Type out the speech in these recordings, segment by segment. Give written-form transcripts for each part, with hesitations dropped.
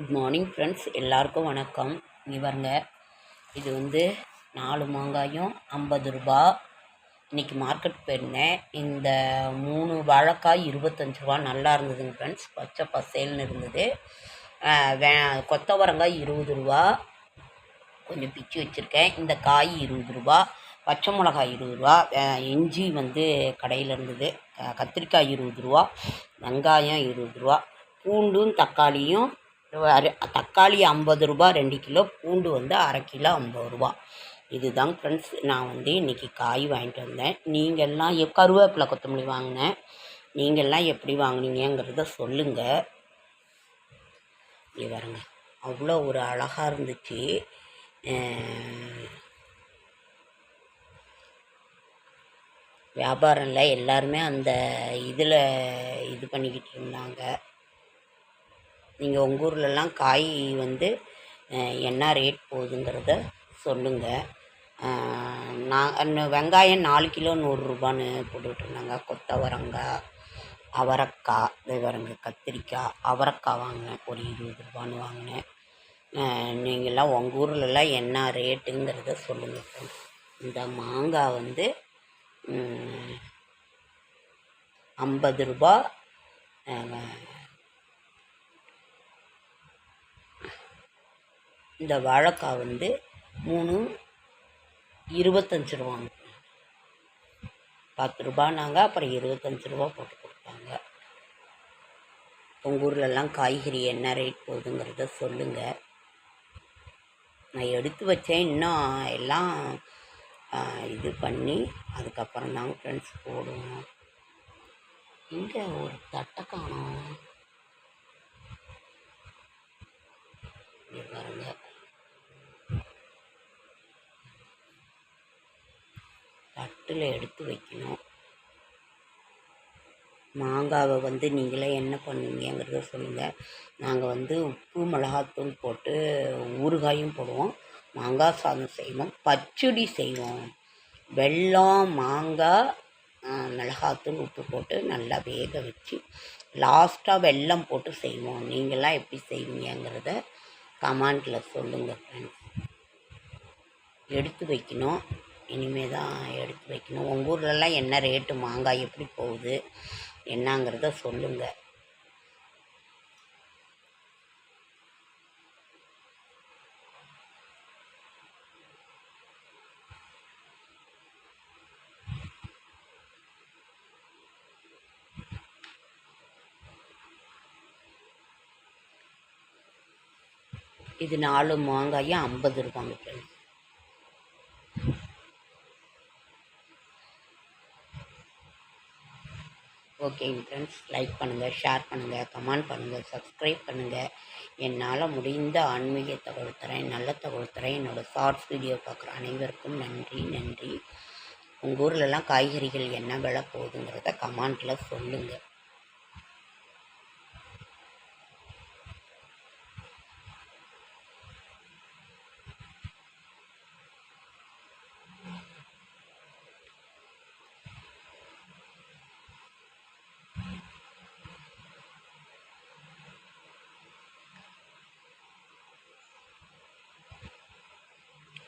Good morning friends, எல்லாருக்கும் வணக்கம். இங்கே பாருங்க, இது 4 மாங்காயும் 50 ரூபா. இன்றைக்கி மார்க்கெட் போயிருந்தேன். இந்த 3 வாழைக்காய் 25 ரூபா. நல்லா இருந்ததுங்க ஃப்ரெண்ட்ஸ், பச்சை பசேல்னு இருந்தது. கொத்தவரங்காய் 20 ரூபா, கொஞ்சம் பிச்சு வச்சுருக்கேன். இந்த காய் 20 ரூபா, பச்சை மிளகாய் 20 ரூபா, இஞ்சி கடையில் இருந்தது. கத்திரிக்காய் 20 ரூபா, வெங்காயம் 20 ரூபா, பூண்டும் தக்காளியும் தக்காளி 50 ரூபா 2 கிலோ, பூண்டு அரை கிலோ 50 ரூபா. இதுதாங்க ஃப்ரெண்ட்ஸ், நான் இன்றைக்கி காய் வாங்கிட்டு வந்தேன். நீங்கள்லாம் கருவேப்பிலை கொத்தமல்லி வாங்கினேன். நீங்கள்லாம் எப்படி வாங்கினீங்கிறத சொல்லுங்கள். இது பாருங்க, அவ்வளோ ஒரு அழகாக இருந்துச்சு. வியாபாரம்ல எல்லாருமே அந்த இதில் இது பண்ணிக்கிட்டு இருந்தாங்க. நீங்கள் உங்கள் ஊர்லெலாம் காய் என்ன ரேட் போகுதுங்கிறத சொல்லுங்கள். நான் வெங்காயம் 4 கிலோ 100 ரூபான்னு போட்டுக்கிட்டுருந்தாங்க. கொத்தவரங்காய், அவரைக்காய், இது கத்திரிக்காய், அவரைக்காய் வாங்கினேன் ஒரு 20 ரூபான்னு வாங்கினேன். நீங்கள்லாம் உங்கள் ஊர்லெலாம் என்ன ரேட்டுங்கிறத சொல்லுங்கள். இந்த மாங்காய் 50 ரூபா, இந்த வாழைக்காய் 3 25 ரூபாங்க. 10 ரூபானாங்க, அப்புறம் 25 ரூபா போட்டு கொடுத்தாங்க. உங்கள் ஊர்லெலாம் காய்கறி என்ன ரேட் போகுதுங்கிறத சொல்லுங்கள். நான் எடுத்து வச்சேன், இன்னும் எல்லாம் இது பண்ணி அதுக்கப்புறம் தாங்க ஃப்ரெண்ட்ஸ் போடுவோம். இங்கே ஒரு தட்டை காணோம். பாருங்க, தட்டில் எடுத்து வைக்கணும். மாங்காவை நீங்களே என்ன பண்ணுவீங்கிறத சொல்லுங்கள். நாங்கள் உப்பு மிளகாத்தூள் போட்டு ஊறுகாயும் போடுவோம், மாங்காய் சாதம் செய்வோம், பச்சடி செய்வோம். வெல்லம், மாங்காய், மிளகாத்தூள், உப்பு போட்டு நல்லா வேக வச்சு லாஸ்ட்டாக வெல்லம் போட்டு செய்வோம். நீங்களாம் எப்படி செய்வீங்கிறத கமெண்டில் சொல்லுங்கள் ஃப்ரெண்ட்ஸ். எடுத்து வைக்கணும், இனிமேல் தான் எடுத்து வைக்கணும். உங்கள் ஊர்லெலாம் என்ன ரேட்டு, மாங்காய் எப்படி போகுது என்னங்கிறத சொல்லுங்கள். இது 4 மாங்காயும் 50 ரூபாங்க ஃப்ரெண்ட்ஸ். ஓகேங்க ஃப்ரெண்ட்ஸ், லைக் பண்ணுங்கள், ஷேர் பண்ணுங்கள், கமெண்ட் பண்ணுங்கள், சப்ஸ்கிரைப் பண்ணுங்கள். என்னால் முடிந்த ஆன்மீக தகவல் தரேன், நல்ல தகவல் தரேன். என்னோடய ஷார்ட்ஸ் வீடியோ பார்க்குற அனைவருக்கும் நன்றி. உங்கள் ஊர்லெலாம் காய்கறிகள் என்ன விலை போகுதுங்கிறத கமெண்டில் சொல்லுங்கள்.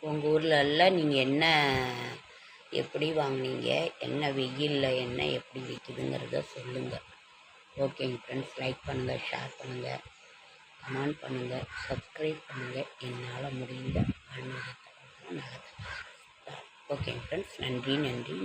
உங்கள் ஊரில் நீங்கள் என்ன எப்படி வாங்கினீங்க, என்ன வெயிலில் என்ன எப்படி விற்கிதுங்கிறத சொல்லுங்கள். ஓகேங்க ஃப்ரெண்ட்ஸ், லைக் பண்ணுங்கள், ஷேர் பண்ணுங்கள், கமெண்ட் பண்ணுங்கள், சப்ஸ்கிரைப் பண்ணுங்கள். என்னால் முடிந்த ஆன்மீக தகவல் நல்லது. ஓகேங்க ஃப்ரெண்ட்ஸ், நன்றி.